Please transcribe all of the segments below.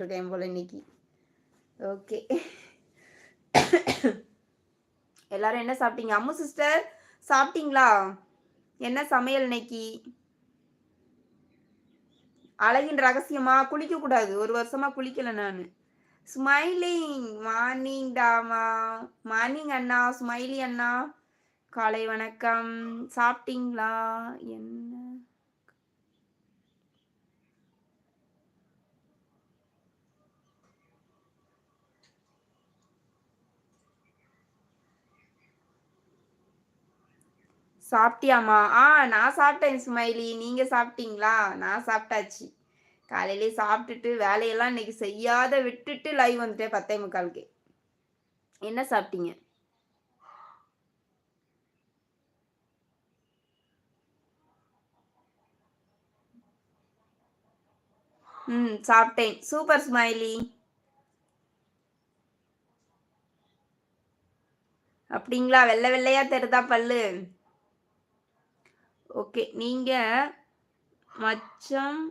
இருக்கேன் போல இன்னைக்கு. ஓகே. எல்லாரும் என்ன சாப்பிட்டீங்க? அம்மு சிஸ்டர் சாப்பிட்டீங்களா? என்ன சமையல் இன்னைக்கு? அழகின் ரகசியமா? குளிக்க கூடாது. 1 வருஷமா குளிக்கல நானு. ஸ்மைலிங் மார்னிங் டாமா. மார்னிங் அண்ணா, ஸ்மைலி அண்ணா. காலை வணக்கம். சாப்பிட்டீங்களா? என்ன சாப்பிட்டியாம்மா? நான் சாப்பிட்டேன் ஸ்மைலி. நீங்க சாப்பிட்டீங்களா? நான் சாப்பிட்டாச்சு. காலையிலேயே சாப்பிட்டுட்டு வேலையெல்லாம் இன்னைக்கு செய்யாத விட்டுட்டு லைவ் வந்துட்டேன் 10:45க்கு. என்ன சாப்பிட்டீங்க? சாப்பிட்டேன். Super smiley. அப்படிங்களா? வெள்ளை வெள்ளையா தெரிதா பல்லு? ஓகே. நீங்க மச்சம்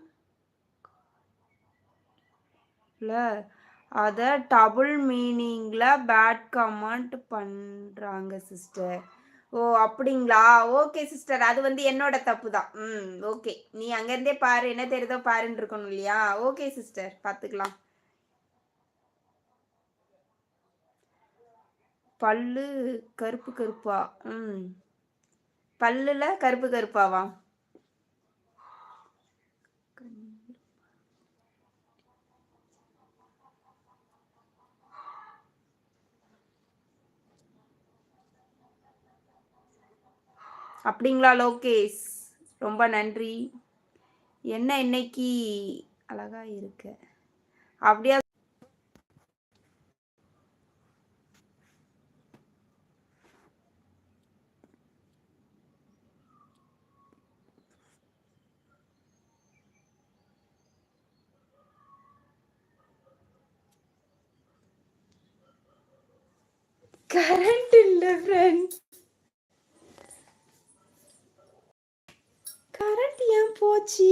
அத டபுள் மீனிங்ல பேட் கமெண்ட் பண்றாங்க சிஸ்டர். ஓ அப்படிங்களா? Okay sister. அது வந்து என்னோட தப்பு தான். ஓகே. நீ அங்கேருந்தே பாரு, என்ன தெரியுதோ பாருன்னு இருக்கணும் இல்லையா? ஓகே சிஸ்டர், பார்த்துக்கலாம். பல்லு கருப்பு கருப்பா? பல்லுல கருப்பு கருப்பாவா? அப்படிங்களா லோகேஷ்? ரொம்ப நன்றி. என்ன இன்னைக்கு அழகா இருக்க? அப்படியா? கரண்ட் இல்ல ஃப்ரெண்ட். கரண்ட் ஏன் போச்சு?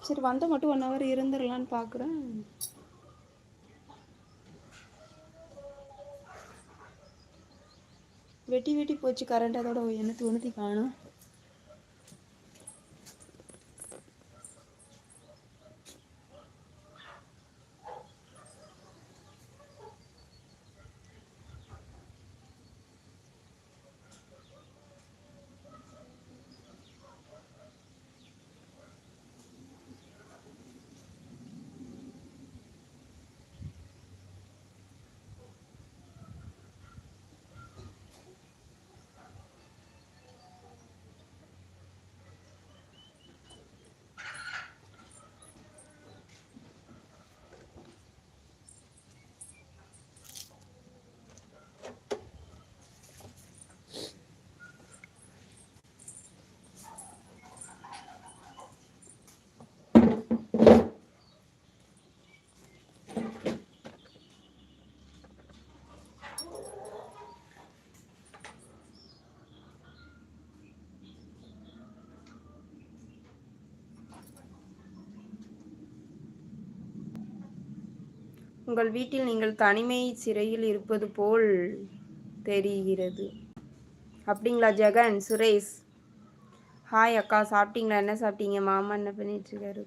சரி வந்த மட்டும் 1 ஹவர் இருந்துடலான்னு பார்க்குறேன். வெட்டி வெட்டி போச்சு கரண்ட். அதோட என்னத்து ஒன்றுத்தி காணும். உங்கள் வீட்டில் நீங்கள் தனிமை சிறையில் இருப்பது போல் தெரிகிறது. அப்படிங்களா ஜெகன்? சுரேஷ் ஹாய் அக்கா. சாப்பிட்டீங்களா? என்ன சாப்பிட்டீங்க? மாமா என்ன பண்ணிட்டு இருக்காரு?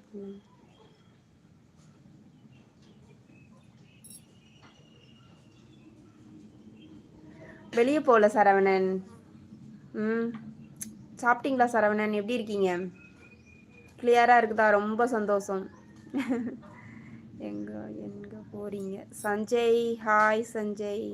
வெளியே போகல சரவணன். சாப்பிட்டீங்களா சரவணன்? எப்படி இருக்கீங்க? கிளியராக இருக்குதா? ரொம்ப சந்தோஷம். எங்க எங்க போறீங்க. சஞ்சய், ஹாய் சஞ்சய்.